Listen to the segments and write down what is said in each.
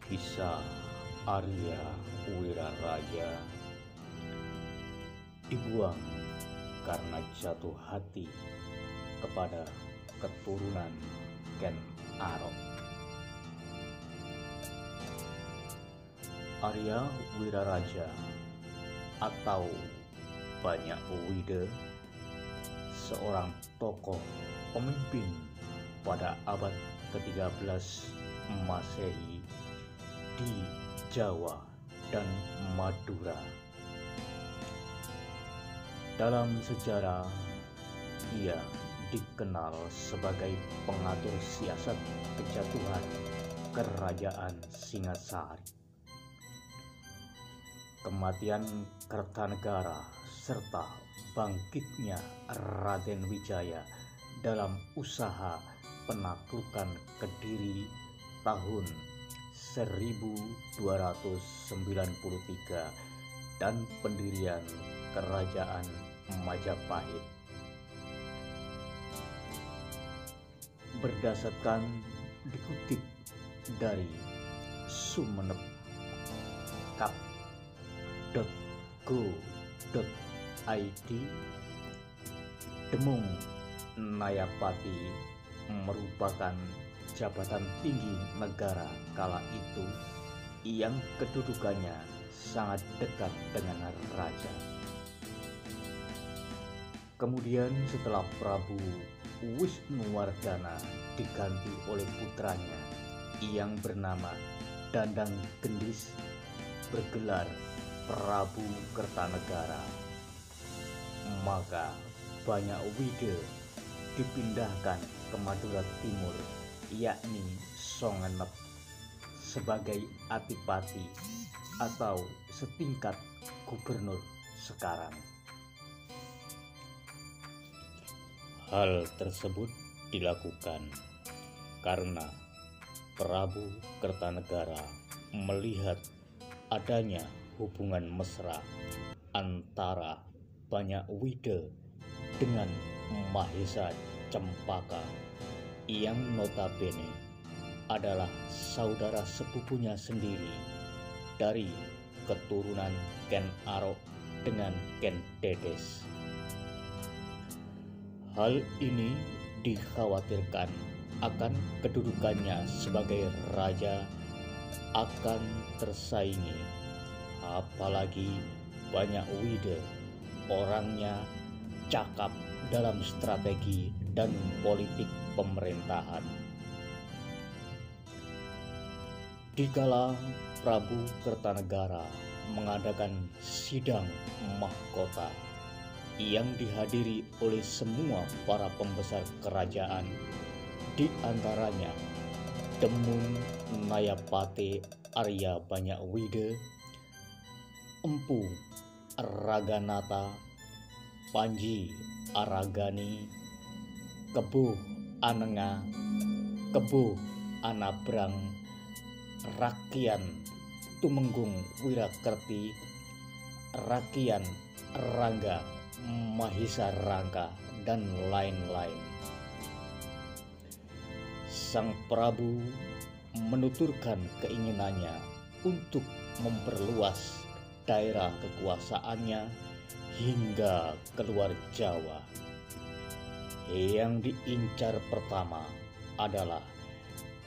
Kisah Arya Wiraraja dibuang karena jatuh hati kepada keturunan Ken Arok. Arya Wiraraja atau Banyak Wide, seorang tokoh pemimpin pada abad ke-13 Masehi di Jawa dan Madura. Dalam sejarah, ia dikenal sebagai pengatur siasat kejatuhan Kerajaan Singasari. Kematian Kertanegara serta bangkitnya Raden Wijaya dalam usaha penaklukan Kediri tahun 1293 dan pendirian Kerajaan Majapahit. Berdasarkan dikutip dari Sumenep kap.go.id, Demung Nayapati merupakan jabatan tinggi negara kala itu yang kedudukannya sangat dekat dengan raja. Kemudian setelah Prabu Wisnuwardana diganti oleh putranya yang bernama Dandang Gendis bergelar Prabu Kertanegara, maka Banyak Wide dipindahkan ke Madura Timur, yakni Songenep, sebagai adipati atau setingkat gubernur sekarang. Hal tersebut dilakukan karena Prabu Kertanegara melihat adanya hubungan mesra antara Banyak Wide dengan Mahesa Cempaka yang notabene adalah saudara sepupunya sendiri dari keturunan Ken Arok dengan Ken Dedes. Hal ini dikhawatirkan akan kedudukannya sebagai raja akan tersaingi, apalagi Banyak Wide orangnya cakap dalam strategi dan politik pemerintahan. Dikala Prabu Kertanegara mengadakan sidang mahkota yang dihadiri oleh semua para pembesar kerajaan, di antaranya Demung Nayapati Arya Banyak Wide, Empu Raganata, Panji Aragani, Kebuh Anenga, Kebuh Anabrang, Rakian Tumenggung Wirakerti, Rakian Rangga Mahisa Rangka, dan lain-lain. Sang Prabu menuturkan keinginannya untuk memperluas daerah kekuasaannya hingga keluar Jawa. Yang diincar pertama adalah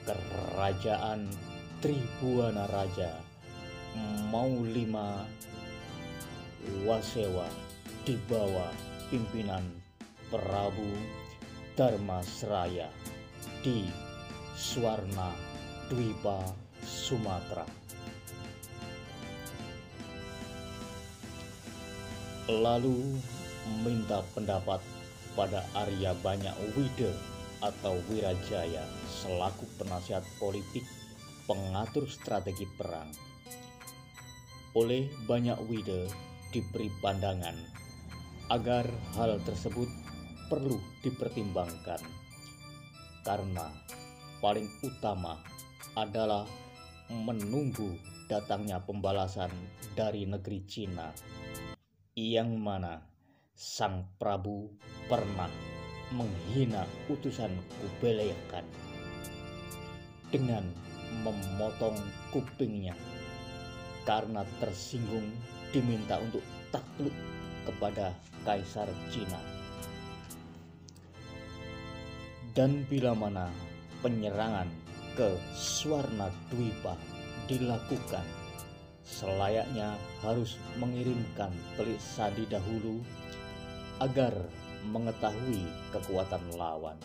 Kerajaan Tribuana Raja Maulima Wasewa di bawah pimpinan Prabu Dharmasraya di Swarna Dwipa, Sumatera. Lalu minta pendapat pada Arya Banyak Wide atau Wirajaya selaku penasihat politik pengatur strategi perang. Oleh Banyak Wide diberi pandangan agar hal tersebut perlu dipertimbangkan karena paling utama adalah menunggu datangnya pembalasan dari negeri Cina, yang mana Sang Prabu pernah menghina utusan Kublai Khan dengan memotong kupingnya karena tersinggung diminta untuk takluk kepada Kaisar Cina. Dan bila mana penyerangan ke Swarnadwipa dilakukan, selayaknya harus mengirimkan telik sandi dahulu agar mengetahui kekuatan lawan.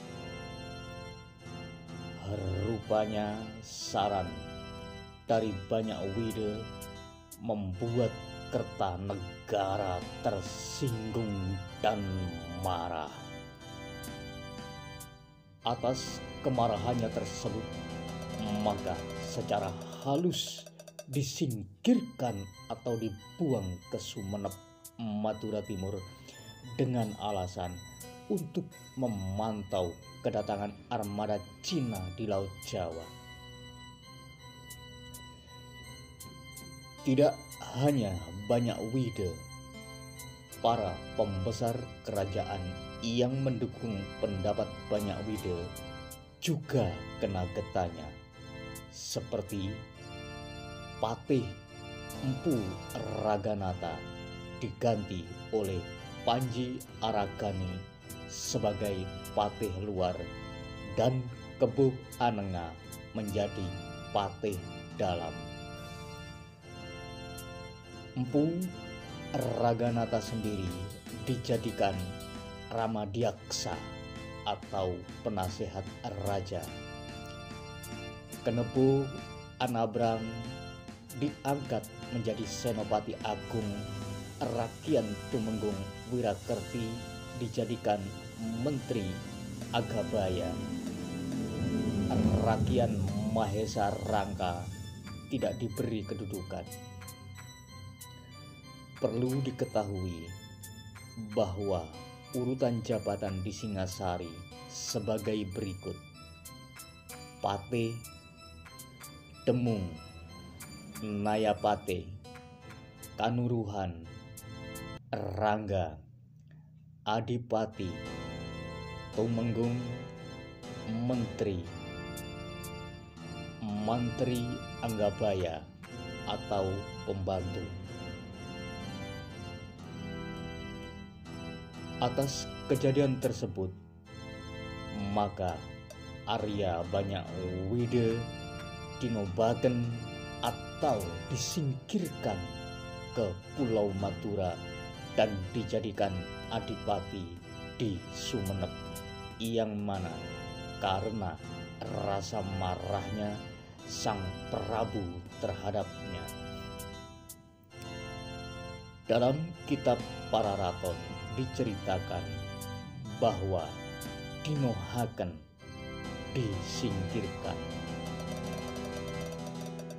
Rupanya saran dari banyak wide membuat Kertanegara tersinggung dan marah. Atas kemarahannya tersebut, maka secara halus disingkirkan atau dibuang ke Sumenep, Madura Timur dengan alasan untuk memantau kedatangan armada Cina di Laut Jawa. Tidak hanya banyak wide, para pembesar kerajaan yang mendukung pendapat banyak wide juga kena getahnya, seperti Patih Empu Raganata diganti oleh Panji Aragani sebagai patih luar dan Kebuh Anenga menjadi patih dalam. Empu Raganata sendiri dijadikan Ramadiaksa atau penasehat raja. Kenebuh Anabrang diangkat menjadi Senopati Agung. Rakian Tumenggung Wirakerti dijadikan Menteri Agabaya. Rakian Mahesa Rangka tidak diberi kedudukan. Perlu diketahui bahwa urutan jabatan di Singasari sebagai berikut: Pate, Demung, Nayapate, Kanuruhan, Rangga, Adipati, Tumenggung, Menteri, Mantri Anggabaya atau pembantu. Atas kejadian tersebut, maka Arya banyak wide dinobaten atau disingkirkan ke Pulau Madura dan dijadikan adipati di Sumenep, yang mana karena rasa marahnya Sang Prabu terhadapnya. Dalam kitab Pararaton diceritakan bahwa Dinohaken disingkirkan.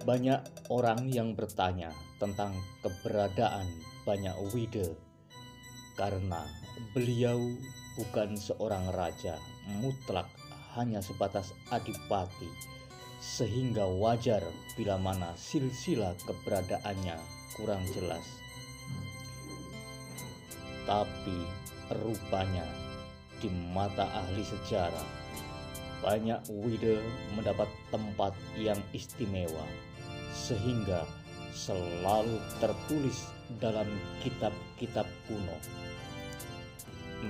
Banyak orang yang bertanya tentang keberadaan banyak wide karena beliau bukan seorang raja mutlak, hanya sebatas adipati, sehingga wajar bila mana silsilah keberadaannya kurang jelas. Tapi rupanya di mata ahli sejarah, banyak wide mendapat tempat yang istimewa, sehingga selalu tertulis dalam kitab-kitab kuno.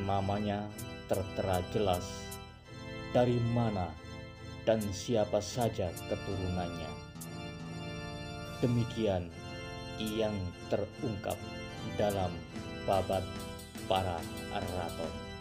Namanya tertera jelas dari mana dan siapa saja keturunannya. Demikian yang terungkap dalam babat Pararaton.